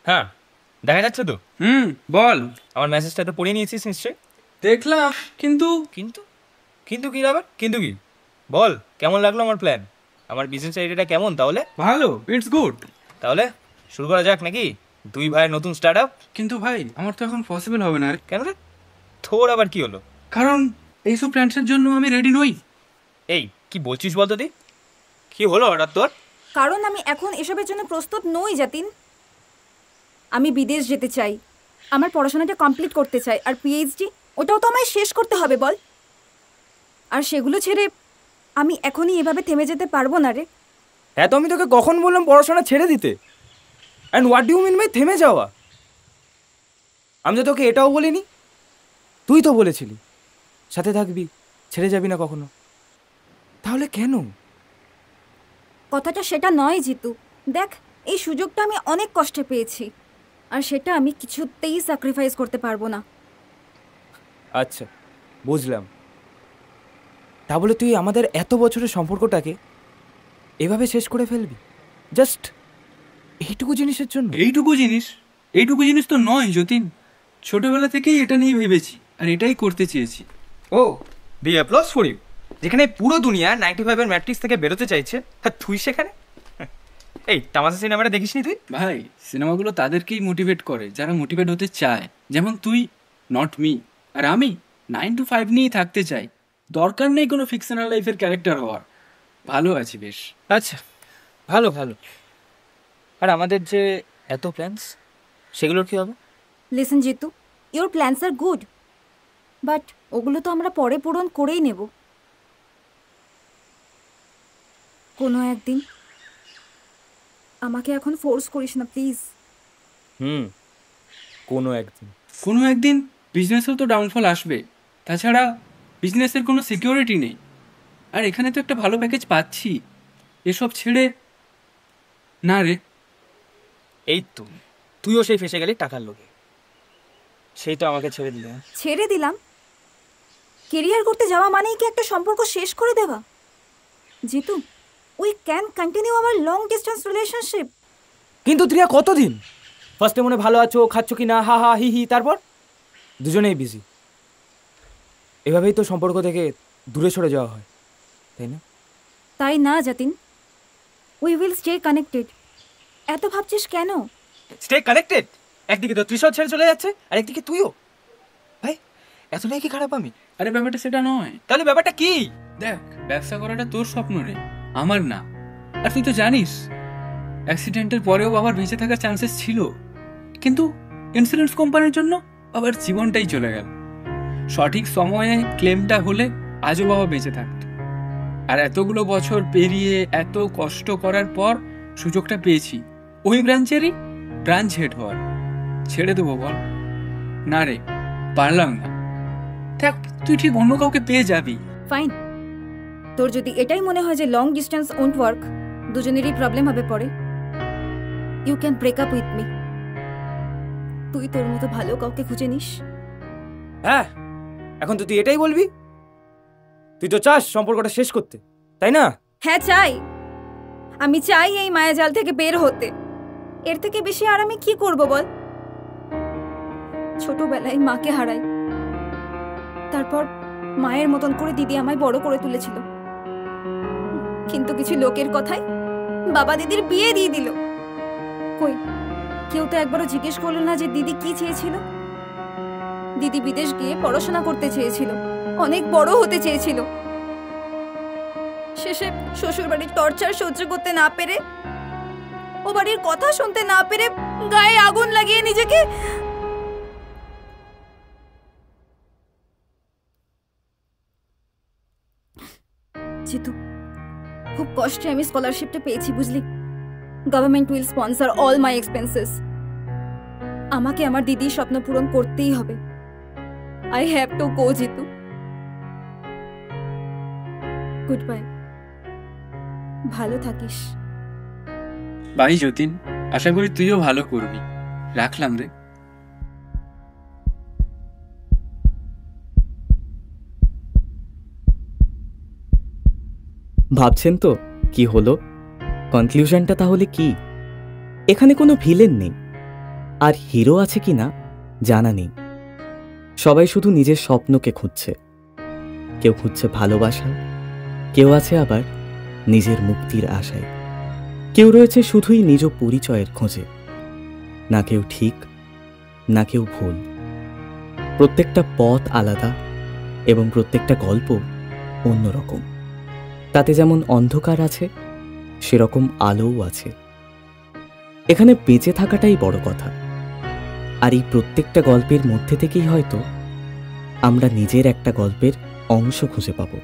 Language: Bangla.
হ্যাঁ, দেখা যাচ্ছে তো। বল। আমার মেসেজটা তো পড়ে নিয়েছিস নিশ্চয়ই। দেখলাম, কিন্তু কিন্তু কিন্তু কি আবার কিন্তু কি? বল, কেমন লাগলো আমার প্ল্যান? আমার বিজনেস আইডিয়াটা কেমন তাহলে? ভালো, ইটস গুড। তাহলে শুরু করা যাক নাকি? দুই ভাইয়ের নতুন স্টার্ট আপ। কিন্তু ভাই, আমার তো এখন পসিবল হবে না। কেন রে? তোর আবার কি হলো? কারণ এইসব প্ল্যান্সের জন্য আমি রেডি নই। এই কি বলছিস বলতো তুই? কি হলো হঠাৎ তোর? কারণ আমি এখন এসবের জন্য প্রস্তুত নই জাতিন। আমি বিদেশ যেতে চাই, আমার পড়াশোনাটা কমপ্লিট করতে চাই, আর পিএইচডি ওটাও তো আমায় শেষ করতে হবে বল। আর সেগুলো ছেড়ে আমি এখনই এভাবে থেমে যেতে পারবো না রে। হ্যাঁ, তো আমি তোকে কখন বললাম পড়াশোনা ছেড়ে দিতে? And what do mean by থেমে যাওয়া? আমি তো তোকে এটাও বলিনি। তুই তো বলেছিলি সাথে থাকবি, ছেড়ে যাবি না কখনো। তাহলে কেন? কথাটা সেটা নয় জিতু। দেখ, এই সুযোগটা আমি অনেক কষ্টে পেয়েছি, আর সেটা আমি কিছুতেই স্যাক্রিফাইস করতে পারবো না। আচ্ছা, বুঝলাম। তা বলে তুই আমাদের এত বছরের সম্পর্কটাকে এভাবে শেষ করে ফেলবি জাস্ট এইটুকু জিনিসের জন্য? এইটুকু জিনিস তো নয় যতীন। ছোটবেলা থেকেই এটা নিয়ে ভেবেছি, আর এটাই করতে চেয়েছি। ও, দি অ্যাপ্লজ ফর ইউ। যেখানে পুরো দুনিয়া 95 এর ম্যাট্রিক্স থেকে বেরোতে চাইছে, আর তুই সেখানে। এই তামাশা সিনেমাটা দেখিসনি তুই? ভাই, সিনেমাগুলো তাদেরকেই মোটিভেট করে যারা মোটিভেট হতে চায়। যেমন তুই, নট মি। আর আমি 9 to 5 নিয়েই থাকতে চাই। দরকার নেই কোনো ফিকশনাল লাইফের ক্যারেক্টার হওয়ার। ভালো আছি বেশ। আচ্ছা, ভালো ভালো। আর আমাদের যে এত প্ল্যানস, সেগুলোর কি হবে? Listen Jitu, your plans are good, but ওগুলো তো আমরা পরে পূরণ করেই নেব কোনো একদিন। আমাকে এখন ফোর্স করিস না প্লিজ। কোনো একদিন বিজনেসেও তো ডাউনফল আসবে। তাছাড়া বিজনেসের কোনো সিকিউরিটি নেই। আর এখানে তো একটা ভালো প্যাকেজ পাচ্ছি। এসব ছেড়ে না রে। এই তো তুইও সেই ফেসে গেলি টাকার লোভে। সেই তো আমাকে ছেড়ে দিল। ছেড়ে দিলাম? কেরিয়ার করতে যাওয়া মানেই কি একটা সম্পর্ক শেষ করে দেওয়া? Jitu, we can continue hour long distance relationship. কিন্তু ত্রিয়া, কতদিন? ফার্স্টে মনে ভালো আছো, খাচ্ছ কি না, হা হা হি হি, তারপর দুজনেই বিজি। এভাবেই তো সম্পর্ক থেকে দূরে সরে যাওয়া হয়, তাই না? তাই না জাতিন, উই উইল স্টে কানেক্টেড। এত ভাবছিস কেন? Stay connected? একদিকে তো ত্রিশল ছেড়ে চলে যাচ্ছে, আর একদিকে তুইও। ভাই, এতটাই কি খারাপ আমি? আরে ব্যাপারটা সেটা নয়। তাহলে ব্যাপারটা কি? দেখ, ব্যবসা করাটা তোর স্বপ্ন রে, আমার না। আর তুই তো জানিস অ্যাক্সিডেন্টের পরেও বাবার বেঁচে থাকার চান্সেস ছিল, কিন্তু ইন্স্যুরেন্স কোম্পানির জন্য বাবার জীবনটাই চলে গেল। সঠিক সময়ে ক্লেমটা হলে আজও বাবা বেঁচে থাকত। আর এতগুলো বছর পেরিয়ে এত কষ্ট করার পর সুযোগটা পেয়েছি ওই ব্রাঞ্চেরই ব্রাঞ্চ হেড হওয়ার। ছেড়ে দেবো বল? না রে, পারলাম না। দেখ, তুই ঠিক অন্য কাউকে পেয়ে যাবি। ফাইন, তোর যদি এটাই মনে হয় যে লং ডিস্টেন্স ওন্ট ওয়ার্ক, দুজনেরই প্রবলেম হবে পরে, you can break up with me. তুই তোর মতো ভালো কাউকে খুঁজে নিস। হ্যাঁ, এখন তো তুই এটাই বলবি? তুই তো চাস সম্পর্কটা শেষ করতে, তাই না? হ্যাঁ চাই, আমি চাই এই মায়াজাল থেকে বের হতে। এর থেকে বেশি আর আমি কি করব বল? ছোটবেলায় মাকে হারাই, তারপর মায়ের মতন করে দিদি আমায় বড় করে তুলেছিল, কিন্তু কিছু লোকের কথায় বাবা দিদির বিয়ে দিয়ে দিল। কই, কেউ তো একবারও জিজ্ঞেস করলো না যে দিদি কি চেয়েছিল? দিদি বিদেশ গিয়ে পড়াশোনা করতে চেয়েছিল, অনেক বড় হতে চেয়েছিল। শেষে শ্বশুর বাড়ির টর্চার সহ্য করতে না পেরে, ও বাড়ির কথা শুনতে না পেরে গায়ে আগুন লাগিয়ে নিজেকে জিতু, খুব কষ্টে আমি স্কলারশিপটা পেয়েছি বুঝলি। Government will sponsor all my expenses. আমাকে আমার দিদির স্বপ্ন পূরণ করতেই হবে। I have to go Jitu. Good bye, ভালো থাকিস। বাই যতীন, আশা করি তুইও ভালো করবি। রাখলাম রে। ভাবছেন তো কি হলো? কনক্লুশনটা তাহলে কি? এখানে কোনো ভিলেন নেই, আর হিরো আছে কিনা জানা নেই। সবাই শুধু নিজের স্বপ্নকে খুঁজছে। কেউ খুঁজছে ভালোবাসা, কেউ আছে আবার নিজের মুক্তির আশায়, কেউ রয়েছে শুধুই নিজ পরিচয়ের খোঁজে। না কেউ ঠিক, না কেউ ভুল। প্রত্যেকটা পথ আলাদা এবং প্রত্যেকটা গল্প অন্যরকম। তাতে যেমন অন্ধকার আছে, সেরকম আলোও আছে। এখানে বেঁচে থাকাটাই বড় কথা। আর এই প্রত্যেকটা গল্পের মধ্যে থেকেই হয়তো আমরা নিজের একটা গল্পের অংশ খুঁজে পাবো।